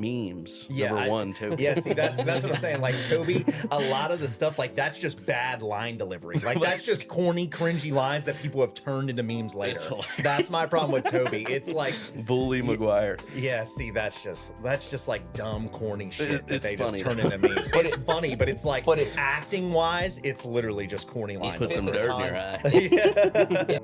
memes? Yeah, Number one, Toby. Yeah, see, that's what I'm saying. Like, Toby, a lot of the stuff, like, that's just bad line delivery. Like, that's just corny, cringy lines that people have turned into memes later. That's my problem with Toby. It's like Bully Maguire. Yeah, see, that's just like dumb, corny shit that they funny, just turn into memes. It's funny, but it's like, acting wise, it's literally just corny lines. Put some dirt in your eye.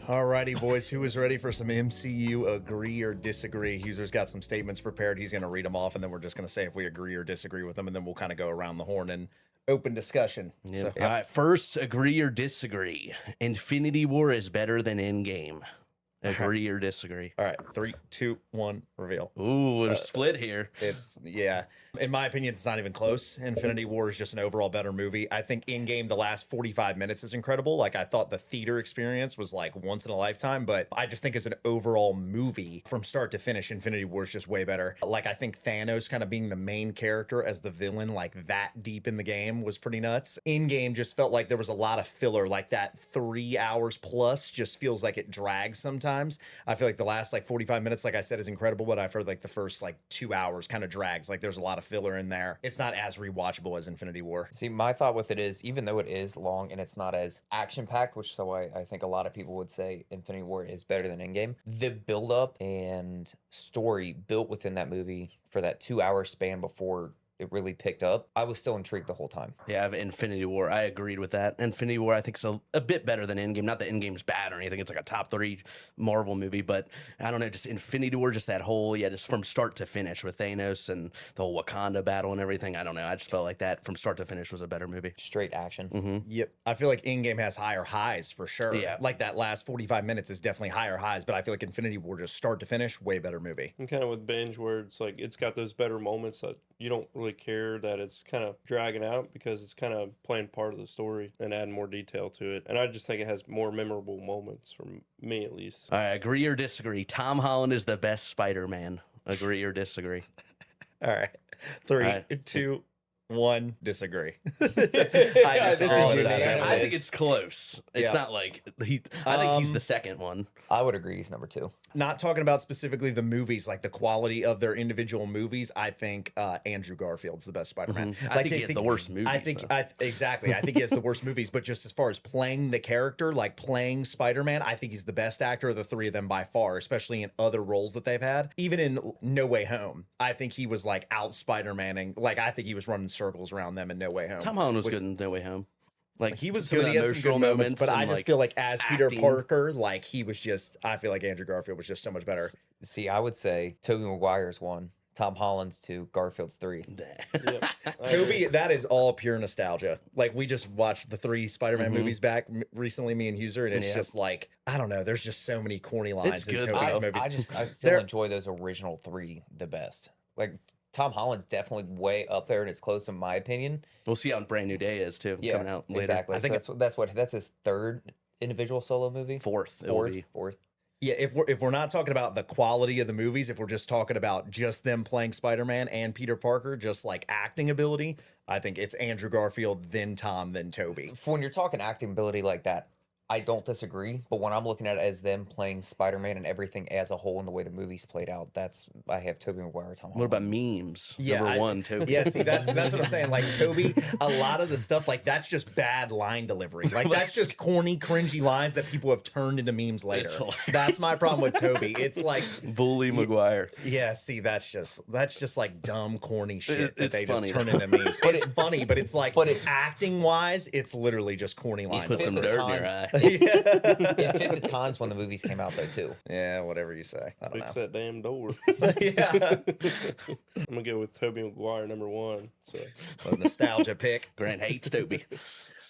Alrighty, boys, who is ready for some MCU agree or disagree? Huser's got some statements prepared. He's going to read them off, and then we're just going to say if we agree or disagree with them, and then we'll kind of go around the horn and open discussion. Yep. So, All right, first, agree or disagree. Infinity War is better than Endgame. Agree or disagree? All right, 3, 2, 1, reveal. Ooh, we're split here. Yeah. In my opinion, it's not even close. Infinity War is just an overall better movie. I think Endgame, the last 45 minutes is incredible. Like, I thought the theater experience was like once in a lifetime, but I just think as an overall movie from start to finish, Infinity War is just way better. Like, I think Thanos kind of being the main character as the villain, like that deep in the game was pretty nuts. Endgame just felt like there was a lot of filler, like that 3 hours plus just feels like it drags sometimes. I feel like the last like 45 minutes, like I said, is incredible, but I've heard like the first like 2 hours kind of drags. Like there's a lot of filler in there. It's not as rewatchable as Infinity War. See, my thought with it is, even though it is long and it's not as action-packed, which so I think a lot of people would say Infinity War is better than Endgame, the build-up and story built within that movie for that 2 hour span before it really picked up, I was still intrigued the whole time. Yeah, I have Infinity War. I agreed with that. Infinity War, I think, is a bit better than Endgame. Not that Endgame's bad or anything. It's like a top 3 Marvel movie, but I don't know, just Infinity War, just that whole, just from start to finish with Thanos and the whole Wakanda battle and everything. I don't know. I just felt like that from start to finish was a better movie. Straight action. Yep. I feel like Endgame has higher highs for sure. Yeah. Like that last 45 minutes is definitely higher highs, but I feel like Infinity War, just start to finish, way better movie. And kind of with Benj, where it's like it's got those better moments that you don't really care that it's kind of dragging out because it's kind of playing part of the story and adding more detail to it. And I just think it has more memorable moments for me, at least. All right, agree or disagree? Tom Holland is the best Spider-Man. Agree or disagree? All right. 3, 2, 1, disagree. I think it's close. It's not like I think he's the second one. I would agree he's number 2. Not talking about specifically the movies, like the quality of their individual movies. I think Andrew Garfield's the best Spider-Man. I think he has the worst movies. Exactly. I think he has the worst movies. But just as far as playing the character, like playing Spider-Man, I think he's the best actor of the 3 of them by far, especially in other roles that they've had. Even in No Way Home, I think he was like out Spider-Maning. Like I think he was running circles around them in No Way Home. Tom Holland was good in No Way Home. Like he was some good. of He the had some good moments, but I just feel like as Peter acting. Parker, like he was just. I feel like Andrew Garfield was just so much better. See, I would say Tobey Maguire's 1, Tom Holland's 2, Garfield's 3. Yep. Toby, that is all pure nostalgia. Like we just watched the 3 Spider-Man movies back recently, me and Huser, and it's just like I don't know. There's just so many corny lines in good, Toby's though. movies. I still enjoy those original 3 the best. Like Tom Holland's definitely way up there, and it's close in my opinion. We'll see how Brand New Day is too. Coming out later. Exactly. I think So that's his 3rd individual solo movie. Fourth. Yeah, if we're not talking about the quality of the movies, if we're just talking about just them playing Spider-Man and Peter Parker, just like acting ability, I think it's Andrew Garfield, then Tom, then Toby. When you're talking acting ability like that, I don't disagree, but when I'm looking at it as them playing Spider-Man and everything as a whole and the way the movies played out, I have Tobey Maguire, Tom Holland. What about memes? Yeah, Number 1, Toby. Yeah, see, that's what I'm saying. Like Toby, a lot of the stuff, like that's just bad line delivery. Like that's just corny, cringy lines that people have turned into memes later. That's my problem with Toby. It's like Bully Maguire. Yeah, see, that's just like dumb, corny shit that they just funny, turn into memes. It's funny, but it's like, acting wise, it's literally just corny lines. Put some dirt in your eye. It fit the times when the movies came out, though, too. Yeah, whatever you say. I don't Fix know. that damn door. Yeah. I'm going to go with Tobey Maguire, number 1. So. A nostalgia pick. Grant hates Toby.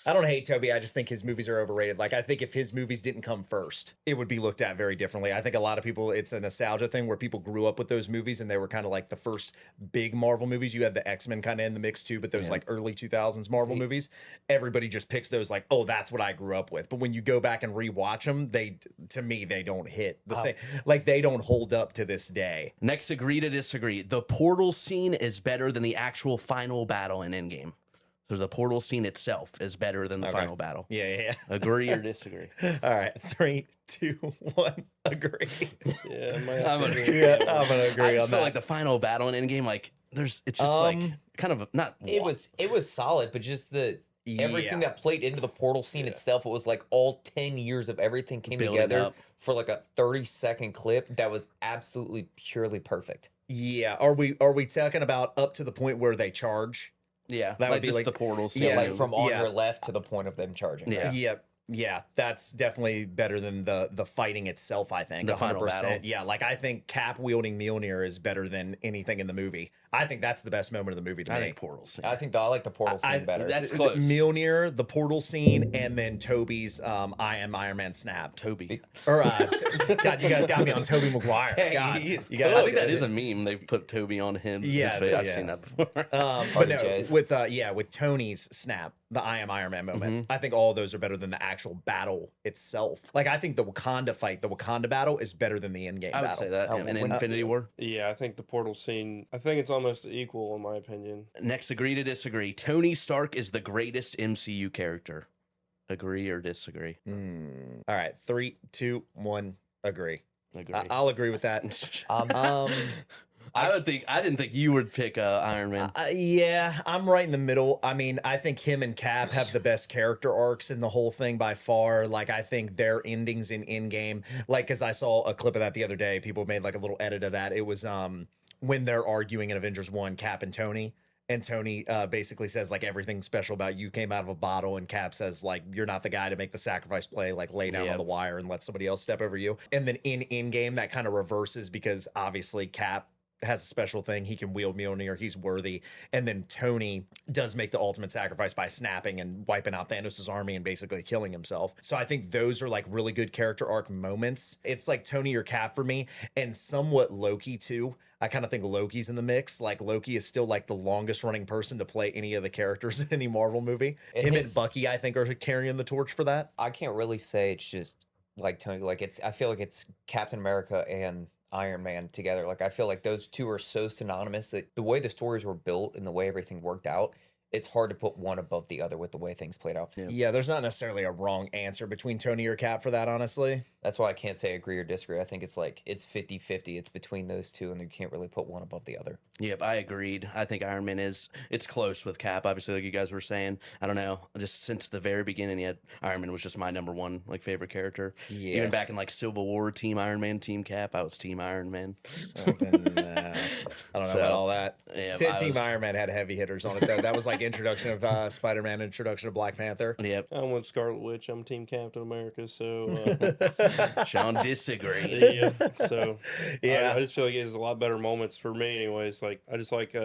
I don't hate Toby. I just think his movies are overrated. Like, I think if his movies didn't come first, it would be looked at very differently. I think a lot of people, it's a nostalgia thing where people grew up with those movies and they were kind of like the first big Marvel movies. You had the X-Men kind of in the mix too, but those like early 2000s Marvel movies, everybody just picks those like, oh, that's what I grew up with. But when you go back and rewatch them, to me, they don't hit the same. Like, they don't hold up to this day. Next, agree to disagree. The portal scene is better than the actual final battle in Endgame. So the portal scene itself is better than the Okay. final battle. Yeah. Agree or disagree? All right, 3, 2, 1, agree. Yeah, I might have I'm to gonna- agree. Yeah, I'm gonna agree I on just felt that. like the final battle in Endgame, like it's just like kind of not. It was solid, but just everything that played into the portal scene itself, it was like all 10 years of everything came Building together up. for like a 30-second clip that was absolutely purely perfect. Yeah, are we talking about up to the point where they charge? Yeah, That like would be just like- the portal scene. Yeah, Like from on yeah. your left to the point of them charging. Yeah. right? Yeah, that's definitely better than the fighting itself, I think. The 100%. final battle. Yeah, like I think Cap wielding Mjolnir is better than anything in the movie. I think that's the best moment of the movie to I me. think portal scene. I think I like the portal scene better. that's The close. Mjolnir, the portal scene, and then Toby's I am Iron Man snap. Toby. Or God, you guys got me on Toby Maguire. Dang, God, he is you guys, I think that is a meme. They put Toby on him. Yeah, His face. I've yeah. seen that before. But no, J's. with Tony's snap, the I am Iron Man moment. I think all of those are better than the actual battle itself. Like I think the Wakanda fight, the Wakanda battle, is better than the Endgame I would battle. say that. And Infinity War. Yeah, I think the portal scene. I think it's almost equal in my opinion. Next, agree to disagree. Tony Stark is the greatest MCU character. Agree or disagree? All right, 3, 2, 1, agree. Agree. I'll agree with that. I didn't think you would pick Iron Man. Yeah, I'm right in the middle. I mean, I think him and Cap have the best character arcs in the whole thing by far. Like, I think their endings in Endgame, like, because I saw a clip of that the other day. People made like a little edit of that. It was when they're arguing in Avengers 1, Cap and Tony. And Tony basically says, like, everything special about you came out of a bottle. And Cap says, like, you're not the guy to make the sacrifice play, like, lay down on the wire and let somebody else step over you. And then in Endgame, that kind of reverses because obviously Cap has a special thing. He can wield Mjolnir. He's worthy. And then Tony does make the ultimate sacrifice by snapping and wiping out Thanos' army and basically killing himself. So I think those are like really good character arc moments. It's like Tony or Cap for me, and somewhat Loki too. I kind of think Loki's in the mix. Like Loki is still like the longest running person to play any of the characters in any Marvel movie. Him and Bucky, I think, are carrying the torch for that. I can't really say it's just like Tony. Like I feel like it's Captain America and Iron Man together. Like I feel like those two are so synonymous that the way the stories were built and the way everything worked out, it's hard to put one above the other with the way things played out. Yeah, there's not necessarily a wrong answer between Tony or Cap for that, honestly. That's why I can't say agree or disagree. I think it's like it's 50-50. It's between those two, and you can't really put one above the other. Yep, I agreed. I think Iron Man it's close with Cap, obviously, like you guys were saying. I don't know, just since the very beginning, Iron Man was just my number one like favorite character. Yeah. Even back in like Civil War, Team Iron Man, Team Cap, I was Team Iron Man. I don't know about all that. Yeah, Team Iron Man had heavy hitters on it though. That was like introduction of Spider-Man, introduction of Black Panther. Yep. I'm with Scarlet Witch. I'm Team Captain America. So Sean disagree. yeah. So Yeah. I just feel like he has a lot better moments for me, anyways. Like I just like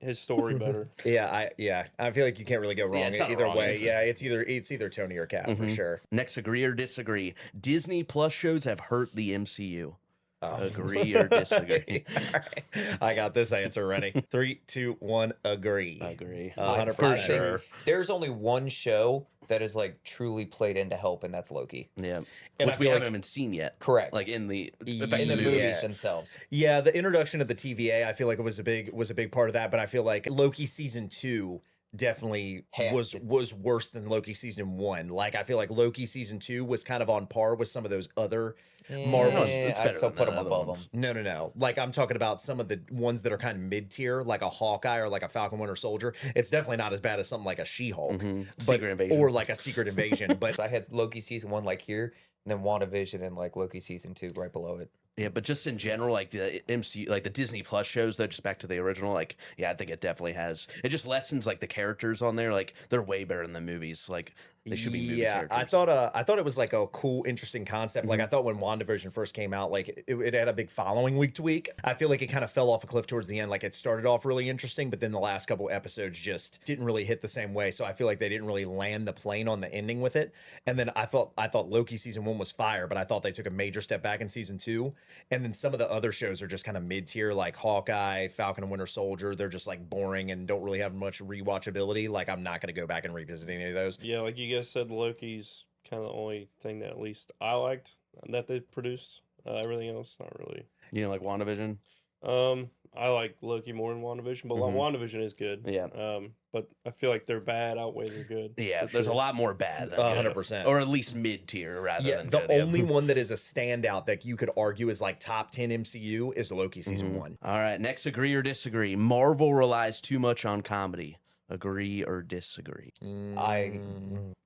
his story better. I feel like you can't really go wrong it's not either wrong. way. Yeah, it's either Tony or Cap for sure. Next, agree or disagree. Disney Plus shows have hurt the MCU. Agree or disagree? All right. I got this answer ready. 3, 2, 1, agree. Agree. 100%. For I think sure. There's only one show that is like truly played into help, and that's Loki. Yeah. And Which I we feel haven't like- even seen yet. Correct. Like in the In the Yeah. movies themselves. Yeah, the introduction of the TVA, I feel like it was a big part of that, but I feel like Loki season 2 definitely was worse than Loki season 1. Like I feel like Loki season 2 was kind of on par with some of those other Marvel. it's I'd better still than put the them other above ones. them. No. Like I'm talking about some of the ones that are kind of mid tier, like a Hawkeye or like a Falcon Winter Soldier. It's definitely not as bad as something like a She-Hulk, Secret Invasion. or like a Secret Invasion. But I had Loki season 1 like here, and then WandaVision and like Loki season 2 right below it. Yeah, but just in general, like the MCU, like the Disney Plus shows, though, just back to the original, like, yeah, I think it definitely has. It just lessens like the characters on there, like they're way better than the movies. Like they should be movie characters. I thought it was like a cool, interesting concept. Like I thought when WandaVision first came out, like it had a big following week to week. I feel like it kind of fell off a cliff towards the end. Like it started off really interesting, but then the last couple episodes just didn't really hit the same way. So I feel like they didn't really land the plane on the ending with it. And then I thought Loki season 1 was fire, but I thought they took a major step back in season 2. And then some of the other shows are just kind of mid tier, like Hawkeye, Falcon and Winter Soldier. They're just like boring and don't really have much rewatchability. Like I'm not going to go back and revisit any of those. Yeah, like you guys said, Loki's kind of the only thing that at least I liked that they produced. Everything else, not really. You know, like WandaVision. I like Loki more than WandaVision, but WandaVision is good. Yeah. But I feel like their bad outweigh their good. Yeah, for there's a sure. lot more bad than 100%. or at least mid tier rather Yeah, than the good. Yeah. only one that is a standout that you could argue is like top 10 MCU is Loki season 1. All right, next, agree or disagree. Marvel relies too much on comedy. Agree or disagree? I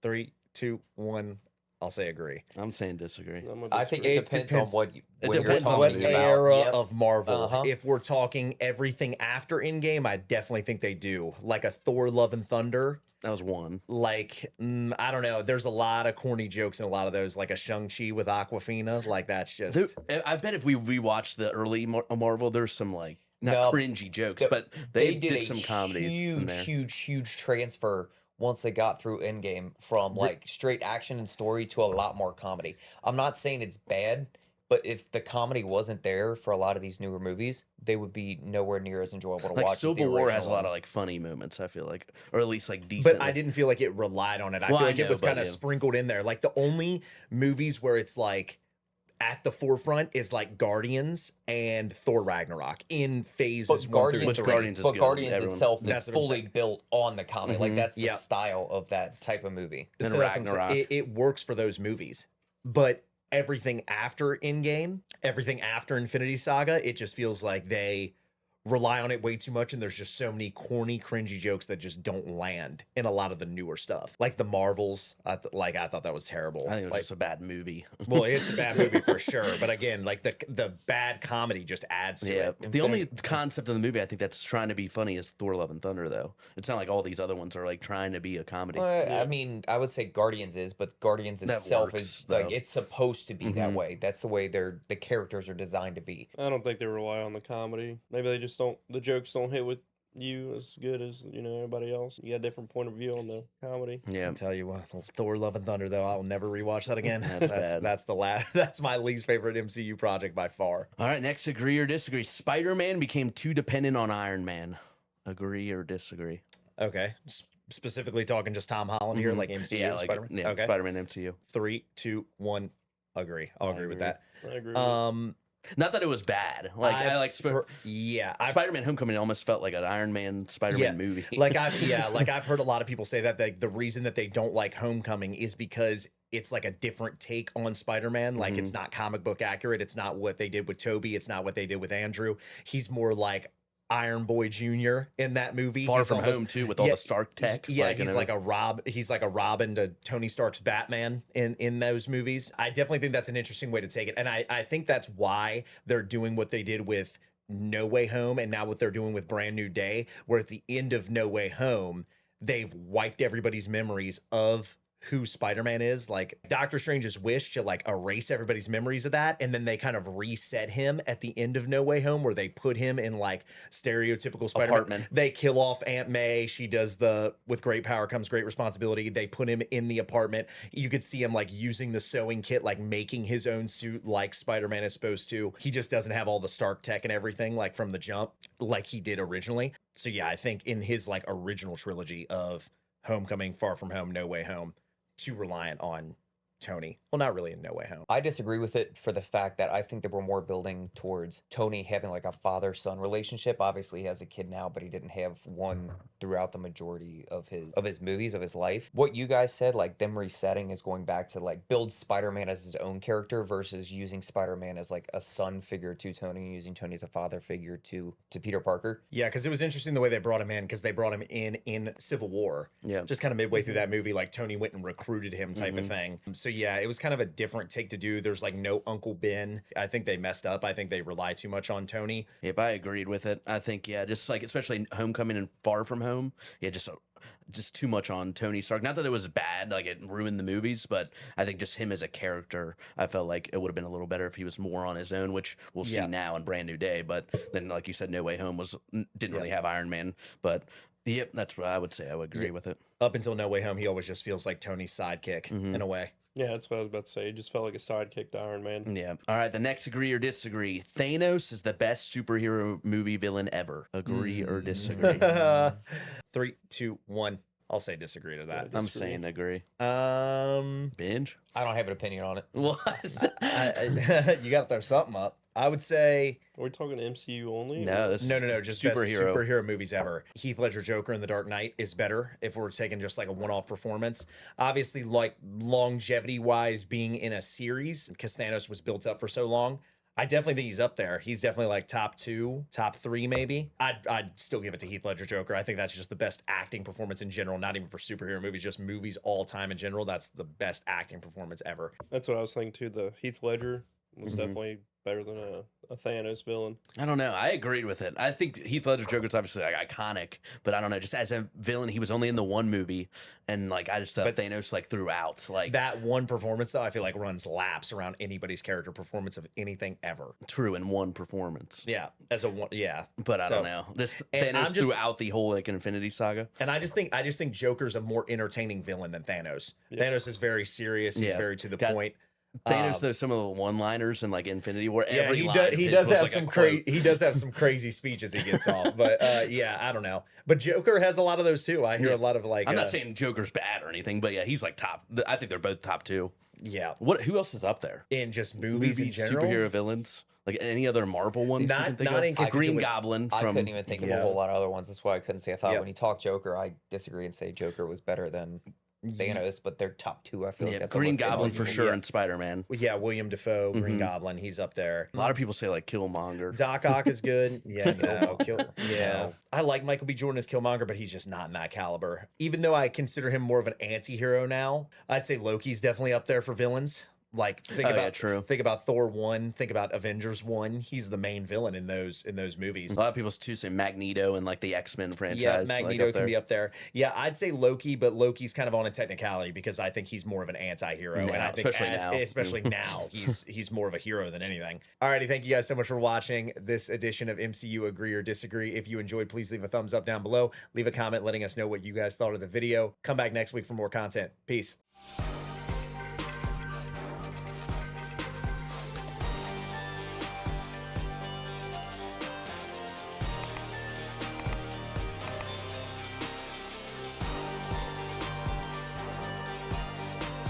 3, 2, 1. I'll say agree. I'm saying disagree. I'm gonna I think disagree. it It depends, depends- on what it when you're depends on What talking the about. era Yep. of Marvel? Uh-huh. If we're talking everything after Endgame, I definitely think they do. Like a Thor: Love and Thunder. That was one. Like I don't know. There's a lot of corny jokes in a lot of those. Like a Shang-Chi with Aquafina. Like that's just. I bet if we rewatched the early Marvel, there's some like not No, cringy jokes, the- but they did did a some comedies in there. huge transfer once they got through Endgame from like straight action and story to a lot more comedy. I'm not saying it's bad, but if the comedy wasn't there for a lot of these newer movies, they would be nowhere near as enjoyable to Like watch. as the Civil War has original a lot of ones. like funny moments. I feel like, or at least like decent. But I didn't feel like it relied on it. I Well, feel I like it know, was but kind of yeah. sprinkled in there. Like the only movies where it's like at the forefront is like Guardians and Thor Ragnarok in phases But 1 through Guardians- 3. Guardians is But good. Guardians Everyone- itself That's is what I'm fully saying. built on the comedy. Like that's the Yeah. style of that type of movie. And So that's what I'm saying. Ragnarok. It works for those movies. But everything after Endgame, everything after Infinity Saga, it just feels like they rely on it way too much, and there's just so many corny, cringy jokes that just don't land in a lot of the newer stuff. Like the Marvels, I thought that was terrible. I think it was Like, just a bad movie. well, it's a bad movie for sure, but again, like the bad comedy just adds to Yeah, it. the only concept of the movie I think that's trying to be funny is Thor: Love and Thunder. Though it's not like all these other ones are like trying to be a comedy. I mean, I would say Guardians is, but Guardians That itself works, is like though. it's supposed to be that way. That's the way the characters are designed to be. I don't think they rely on the comedy. Maybe they just don't. The jokes don't hit with you as good as everybody else. You got a different point of view on the comedy. Yeah, I'll tell you what, Thor: Love and Thunder though, I'll never rewatch that again. That's bad. That's the last. That's my least favorite MCU project by far. All right, next, agree or disagree. Spider-Man became too dependent on Iron Man. Agree or disagree? Okay, specifically talking just Tom Holland here, like MCU Yeah, like Spider-Man. yeah, Okay, Spider-Man MCU. 3, 2, 1. Agree. I'll agree with that. I agree. With Not that it was bad. Like I like Spider-Man: Homecoming almost felt like an Iron Man Spider-Man movie. like I've heard a lot of people say that the reason that they don't like Homecoming is because it's like a different take on Spider-Man. Like it's not comic book accurate. It's not what they did with Toby. It's not what they did with Andrew. He's more like Iron Boy Jr. in that movie. Far He's From almost- Home too, with all the Stark tech. Yeah, and he's like a Robin to Tony Stark's Batman in those movies. I definitely think that's an interesting way to take it. And I think that's why they're doing what they did with No Way Home and now what they're doing with Brand New Day, where at the end of No Way Home, they've wiped everybody's memories of who Spider-Man is. Like Doctor Strange's wish to like erase everybody's memories of that, and then they kind of reset him at the end of No Way Home, where they put him in like stereotypical Spider-Man. Apartment. They kill off Aunt May. She does the with great power comes great responsibility. They put him in the apartment. You could see him like using the sewing kit, like making his own suit like Spider-Man is supposed to. He just doesn't have all the Stark tech and everything like from the jump like he did originally. So yeah, I think in his like original trilogy of Homecoming, Far From Home, No Way Home, too reliant on Tony. Well, not really in No Way Home. I disagree with it for the fact that I think that we're more building towards Tony having like a father-son relationship. Obviously, he has a kid now, but he didn't have one throughout the majority of his movies, of his life. What you guys said, like them resetting, is going back to like build Spider-Man as his own character versus using Spider-Man as like a son figure to Tony and using Tony as a father figure to Peter Parker. Yeah, because it was interesting the way they brought him in, because they brought him in Civil War. Yeah. Just kind of midway through that movie, like Tony went and recruited him type of thing. So yeah, it was kind of a different take to do. There's like no Uncle Ben. I think they messed up. I think they rely too much on Tony. Yep, I agreed with it. I think just like especially Homecoming and Far From Home, just too much on Tony Stark. Not that it was bad, like it ruined the movies, but I think just him as a character, I felt like it would have been a little better if he was more on his own, which we'll see now in Brand New Day. But then, like you said, No Way Home didn't really have Iron Man. But yep, that's what I would say. I would agree with it. Up until No Way Home, he always just feels like Tony's sidekick in a way. yeah, that's what I was about to say. It just felt like a sidekick to Iron Man. Yeah. All right. The next, agree or disagree. Thanos is the best superhero movie villain ever. Agree or disagree? 3, 2, 1. I'll say disagree to that. I'm saying agree. Um, Benj? I don't have an opinion on it. What? you got to throw something up. I would say Are we talking MCU only? No, this no, just best superhero. superhero movies ever. Heath Ledger Joker in The Dark Knight is better if we're taking just like a one-off performance. Obviously, like longevity-wise, being in a series, because Thanos was built up for so long, I definitely think he's up there. He's definitely like top 2, top 3 maybe. I'd still give it to Heath Ledger Joker. I think that's just the best acting performance in general, not even for superhero movies, just movies all time in general. That's the best acting performance ever. That's what I was thinking too. The Heath Ledger was definitely better than a Thanos villain. I don't know. I agreed with it. I think Heath Ledger Joker's obviously like iconic, but I don't know. Just as a villain, he was only in the one movie, and like I just thought Thanos like throughout. Like That one performance though, I feel like runs laps around anybody's character performance of anything ever. true in one performance. Yeah, as a one, yeah. But I So- don't know. This And Thanos I'm just- throughout the whole like Infinity Saga. And I just think Joker's a more entertaining villain than Thanos. Thanos is very serious. He's Yeah. very to the Got- point. Thanos, though, some of the one-liners in like Infinity War. Yeah, Every he line does. of He his does was, have like, a some quote. He does have some crazy speeches he gets off. But yeah, I don't know. But Joker has a lot of those too. I hear a lot of like. I'm not saying Joker's bad or anything, but yeah, he's like top. I think they're both top 2. Yeah, Who else is up there? in just movies in general. superhero villains, like any other Marvel ones. you Not- can think not of? in conjunction Green with- Goblin I from. couldn't even think of a Yeah. whole lot of other ones. That's why I couldn't say. I thought Yep. when you talk Joker, I disagree and say Joker was better than Thanos, but they're top 2. I feel Yeah, like that's Green almost Goblin for inarguable. sure, and Spider Man. Yeah, William Dafoe, Green Mm-hmm. Goblin. He's up there. A lot of people say like Killmonger. Doc Ock is good. Yeah, no, yeah. No. I like Michael B. Jordan as Killmonger, but he's just not in that caliber. Even though I consider him more of an anti-hero now, I'd say Loki's definitely up there for villains. Like think Oh, about yeah, true. think about Thor 1, think about Avengers 1. He's the main villain in those movies. A lot of people too say Magneto and like the X-Men franchise. Yeah, like, Magneto up can there. be up there. Yeah, I'd say Loki, but Loki's kind of on a technicality because I think he's more of an anti-hero, and Yeah, I think especially now. now he's more of a hero than anything. Alrighty, thank you guys so much for watching this edition of MCU Agree or Disagree. If you enjoyed, please leave a thumbs up down below. Leave a comment letting us know what you guys thought of the video. Come back next week for more content. Peace.